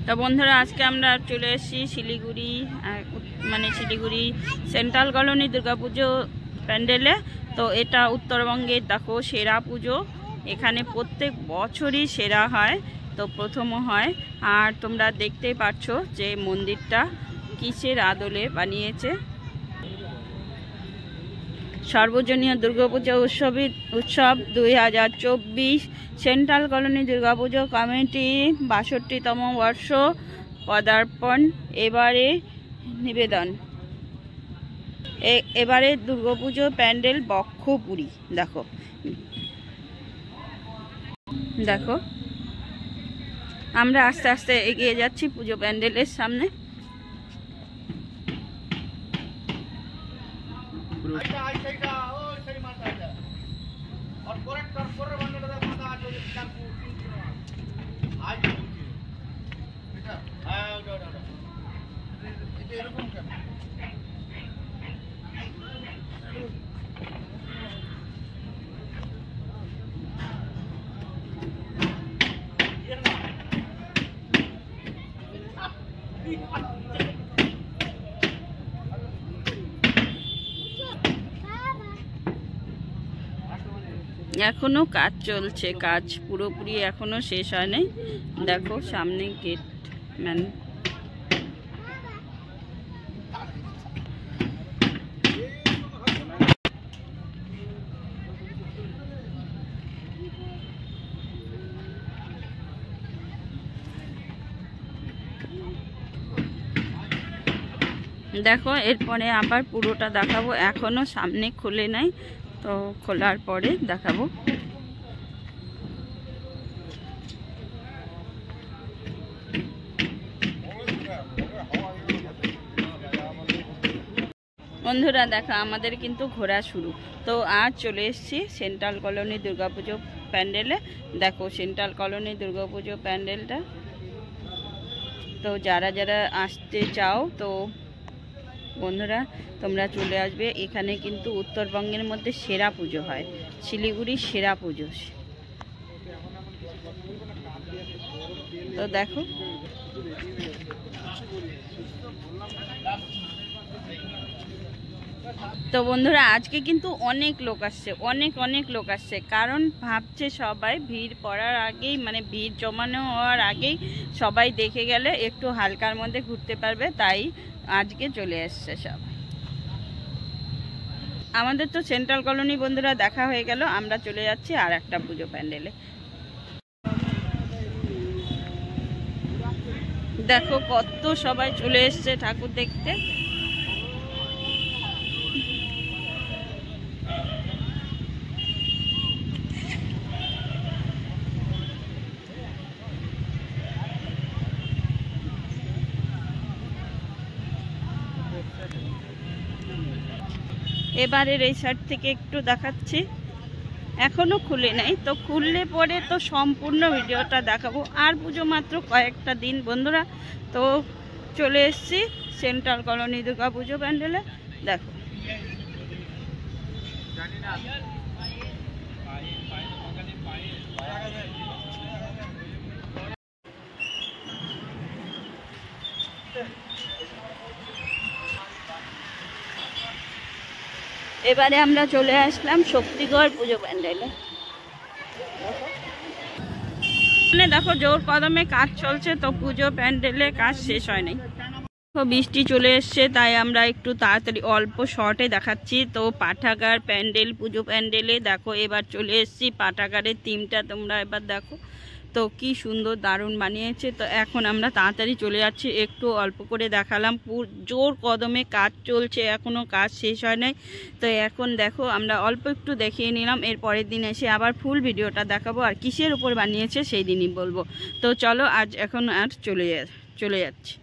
তো বন্ধুরা আজকে আমরা চলে এসেছি শিলিগুড়ি, মানে শিলিগুড়ি সেন্ট্রাল কলোনি দুর্গাপুজো প্যান্ডেলে। তো এটা উত্তরবঙ্গের দেখো সেরা পুজো, এখানে প্রত্যেক বছরই সেরা হয়, তো প্রথমও হয়। আর তোমরা দেখতেই পাচ্ছ যে মন্দিরটা কিসের আদলে বানিয়েছে। সর্বজনীয় দুর্গাপূজা উৎসব 2024 সেন্ট্রাল কলোনি দুর্গাপুজো কমিটি 62তম বর্ষ পদার্পণ। এবারে নিবেদন, এবারে দুর্গাপুজো প্যান্ডেল বক্ষপুরী। দেখো দেখো আমরা আস্তে আস্তে এগিয়ে যাচ্ছি পুজো প্যান্ডেলের সামনে। এখনো কাজ চলছে, কাজ পুরোপুরি এখনো শেষ হয়নি। দেখো সামনে গেট ম্যান। দেখো এরপরে আবার পুরোটা দেখাবো, এখনো সামনে খুলে নাই, তো খোলার পরে দেখাবো। বন্ধুরা দেখো আমাদের কিন্তু ঘোরা শুরু। তো আজ চলে এসেছি সেন্ট্রাল কলোনি দুর্গাপুজো প্যান্ডেলে। দেখো সেন্ট্রাল কলোনি দুর্গাপুজো প্যান্ডেলটা, তো যারা যারা আসতে চাও তো বন্ধুরা তোমরা চলে আসবে। এখানে কিন্তু উত্তরবঙ্গের মধ্যে সেরা পুজো হয়, শিলিগুড়ির সেরা পুজো। তো দেখো তো বন্ধুরা আজকে কিন্তু অনেক লোক আসছে, অনেক লোক আসছে, কারণ ভাবছে সবাই ভিড় পড়ার আগেই, মানে ভিড় জমানো হওয়ার আগেই সবাই দেখে গেলে একটু হালকার মধ্যে ঘুরতে পারবে, তাই আজকে চলে এসছে সবাই। আমাদের তো সেন্ট্রাল কলোনি বন্ধুরা দেখা হয়ে গেল, আমরা চলে যাচ্ছি আর একটা পুজো প্যান্ডেলে। দেখো কত সবাই চলে এসছে ঠাকুর দেখতে। এবারের এই সাইড থেকে একটু দেখাচ্ছি, এখনো খুলে নাই, তো খুললে পরে তো সম্পূর্ণ ভিডিওটা দেখাবো। আর পুজো মাত্র কয়েকটা দিন বন্ধুরা, তো চলে এসেছি সেন্ট্রাল কলোনি দুর্গা পুজো প্যান্ডেলে। দেখো এবারে আমরা চলে আসলাম শক্তিগড় পুজো প্যান্ডেলে। দেখো জোর কদমে কাজ চলছে, তো পুজো প্যান্ডেলে কাজ শেষ হয় নাই। বৃষ্টি চলে এসছে, তাই আমরা একটু তাড়াতাড়ি অল্প শর্টে দেখাচ্ছি। তো পাঠাগার প্যান্ডেল, পুজো প্যান্ডেলে দেখো এবার চলে এসেছি। পাঠাগারের থিমটা তোমরা এবার দেখো, তো কি সুন্দর দারুণ বানিয়েছে। তো এখন আমরা তাড়াতাড়ি চলে যাচ্ছি, একটু অল্প করে দেখালাম। জোর কদমে কাজ চলছে, এখনও কাজ শেষ হয় নাই। তো এখন দেখো আমরা অল্প একটু দেখিয়ে নিলাম, এর পরের দিন এসে আবার ফুল ভিডিওটা দেখাবো, আর কিসের উপর বানিয়েছে সেই দিনই বলবো। তো চলো আজ এখন আর চলে যাচ্ছি।